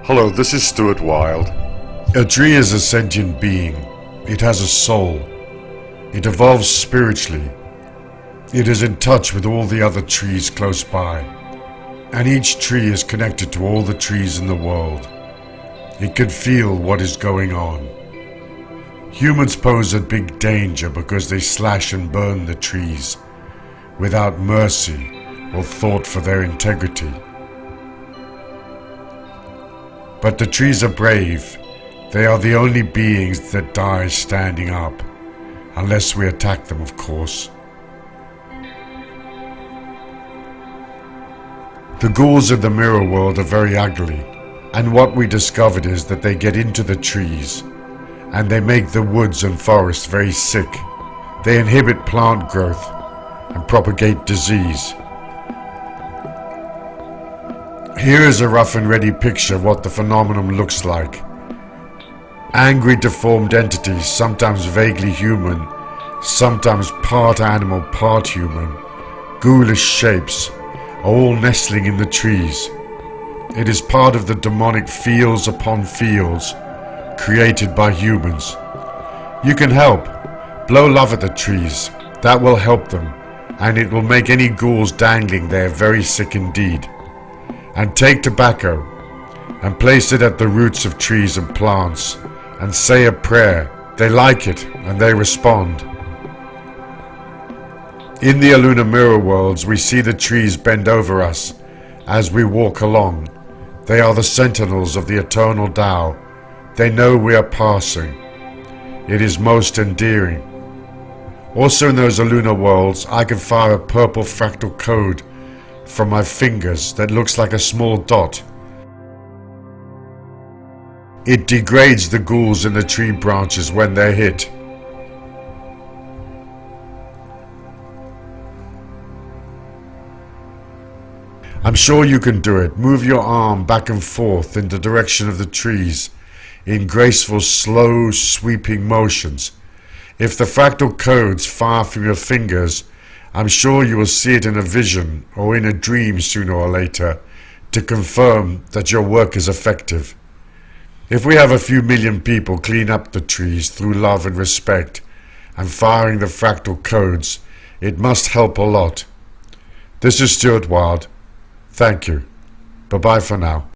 Hello, this is Stuart Wilde. A tree is a sentient being. It has a soul. It evolves spiritually. It is in touch with all the other trees close by. And each tree is connected to all the trees in the world. It can feel what is going on. Humans pose a big danger because they slash and burn the trees without mercy or thought for their integrity. But the trees are brave. They are the only beings that die standing up, unless we attack them, of course. The ghouls in the mirror world are very ugly, and what we discovered is that they get into the trees, and they make the woods and forests very sick. They inhibit plant growth and propagate disease. Here is a rough and ready picture of what the phenomenon looks like. Angry, deformed entities, sometimes vaguely human, sometimes part animal, part human, ghoulish shapes, are all nestling in the trees. It is part of the demonic fields upon fields created by humans. You can help. Blow love at the trees. That will help them, and it will make any ghouls dangling there very sick indeed. And take tobacco and place it at the roots of trees and plants and say a prayer. They like it and they respond. In the Aluna mirror worlds, we see the trees bend over us as we walk along. They are the sentinels of the eternal Tao. They know we are passing. It is most endearing. Also in those Aluna worlds, I can fire a purple fractal code from my fingers that looks like a small dot. It degrades the ghouls in the tree branches when they're hit. I'm sure you can do it. Move your arm back and forth in the direction of the trees in graceful, slow, sweeping motions. If the fractal codes fire from your fingers, I'm sure you will see it in a vision or in a dream sooner or later to confirm that your work is effective. If we have a few million people clean up the trees through love and respect and firing the fractal codes, it must help a lot. This is Stuart Wilde. Thank you. Bye-bye for now.